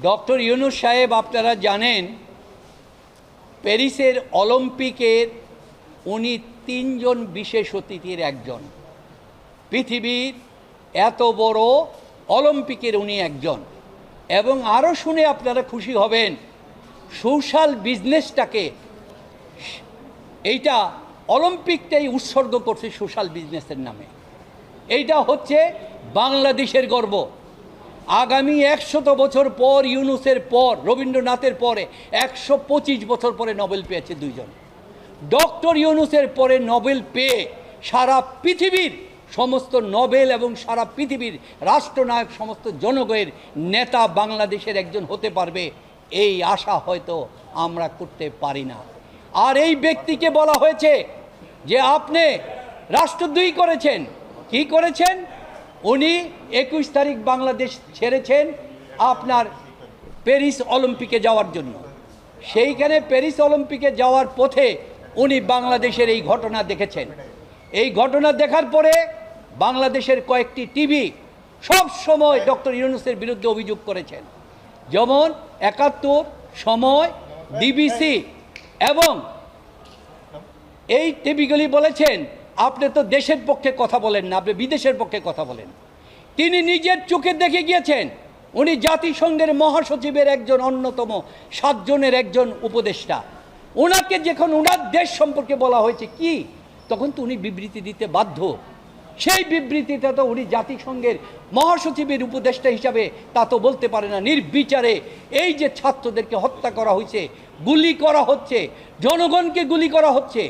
Doctor Yunus সাহেব আপনারা জানেন প্যারিসের অলিম্পিকের উনি তিনজন বিশেষ অতিথির একজন। পৃথিবীর এত বড় অলিম্পিকের উনি একজন। এবং আরও শুনে আপনারা খুশি হবেন, সোশ্যাল বিজনেসটাকে এইটা অলিম্পিকটাই উৎসর্গ করছে সোশ্যাল বিজনেসের নামে। এইটা হচ্ছে বাংলাদেশের গর্ব। আগামী 100 বছর পর, ইউনূসের পর, রবীন্দ্রনাথের পরে 125 বছর পরে নোবেল পেয়েছে দুইজন। ডক্টর ইউনূসের পরে নোবেল পেয়ে সারা পৃথিবীর সমস্ত নোবেল এবং সারা পৃথিবীর রাষ্ট্রনায়ক সমস্ত জনগণের নেতা বাংলাদেশের একজন হতে পারবে, এই আশা হয়তো আমরা করতে পারি না। আর এই ব্যক্তিকে বলা হয়েছে যে আপনি রাষ্ট্রদ্রোহী করেছেন। কি করেছেন? উনি 21 তারিখ বাংলাদেশ ছেড়েছেন আপনার প্যারিস অলিম্পিকে যাওয়ার জন্য। সেইখানে প্যারিস অলিম্পিকে যাওয়ার পথে উনি বাংলাদেশের এই ঘটনা দেখেছেন। এই ঘটনা দেখার পরে বাংলাদেশের কয়েকটি টিভি সব সময় ডক্টর ইউনূসের বিরুদ্ধে অভিযোগ করেছেন, যেমন 71, সময়, ডিবিসি এবং এই টিভিগুলি বলেছেন আপনি তো দেশের পক্ষে কথা বলেন না, আপনি বিদেশের পক্ষে কথা বলেন। তিনি নিজের চোখে দেখে গিয়েছেন। উনি জাতিসংঘের মহাসচিবের একজন, অন্যতম 7 জনের একজন উপদেষ্টা। ওনাকে যখন ওনার দেশ সম্পর্কে বলা হয়েছে কি, তখন তো উনি বিবৃতি দিতে বাধ্য। সেই বিবৃতিটা তো উনি জাতিসংঘের মহাসচিবের উপদেষ্টা হিসাবে তা তো বলতে পারে না। নির্বিচারে এই যে ছাত্রদেরকে হত্যা করা হয়েছে, গুলি করা হচ্ছে, জনগণকে গুলি করা হচ্ছে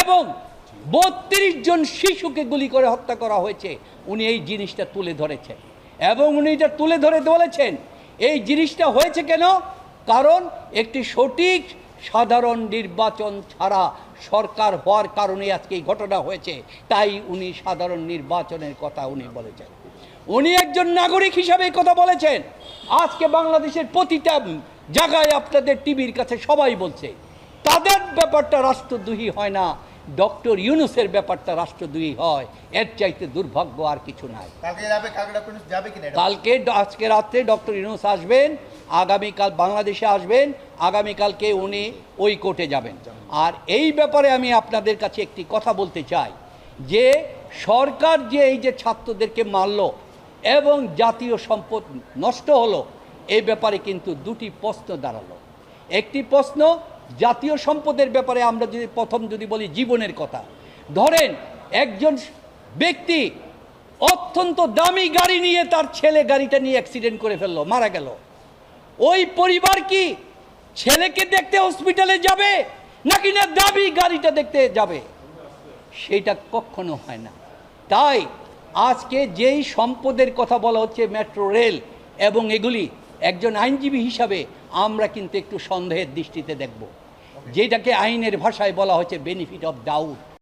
এবং 32 জন শিশুকে গুলি করে হত্যা করা হয়েছে, উনি এই জিনিসটা তুলে ধরেছেন। এবং উনি এটা তুলে ধরে বলেছেন এই জিনিসটা হয়েছে কেন? কারণ একটি সঠিক সাধারণ নির্বাচন ছাড়া সরকার হওয়ার কারণে আজকে এই ঘটনা হয়েছে। তাই উনি সাধারণ নির্বাচনের কথা উনি বলেছেন। উনি একজন নাগরিক হিসাবে কথা বলেছেন। আজকে বাংলাদেশের প্রতিটা জায়গায় আপনাদের টিভির কাছে সবাই বলছে তাদের ব্যাপারটা রাষ্ট্রদ্রোহী হয় না, ডক্টর ইউনূসের ব্যাপারটা রাষ্ট্রদ্রোহী হয়। এর চাইতে দুর্ভাগ্য আর কিছু নাই। কালকে আজকে রাত্রে ডক্টর ইউনূস আসবেন, আগামীকাল বাংলাদেশে আসবেন, আগামীকালকে উনি ওই কোর্টে যাবেন। আর এই ব্যাপারে আমি আপনাদের কাছে একটি কথা বলতে চাই যে সরকার যে এই যে ছাত্রদেরকে মারল এবং জাতীয় সম্পদ নষ্ট হলো, এই ব্যাপারে কিন্তু দুটি প্রশ্ন দাঁড়ালো। একটি প্রশ্ন জাতীয় সম্পদের ব্যাপারে, আমরা যদি প্রথম যদি বলি জীবনের কথা, ধরেন একজন ব্যক্তি অত্যন্ত দামি গাড়ি নিয়ে তার ছেলে গাড়িটা নিয়ে অ্যাক্সিডেন্ট করে ফেললো, মারা গেল। ওই পরিবার কি ছেলেকে দেখতে হসপিটালে যাবে নাকি না দামি গাড়িটা দেখতে যাবে? সেটা কখনো হয় না। তাই আজকে যেই সম্পদের কথা বলা হচ্ছে, মেট্রো রেল এবং এগুলি, একজন আইনজীবী হিসাবে আমরা কিন্তু একটু সন্দেহের দৃষ্টিতে দেখব, যেটাকে আইনের ভাষায় বলা হচ্ছে বেনিফিট অফ ডাউট।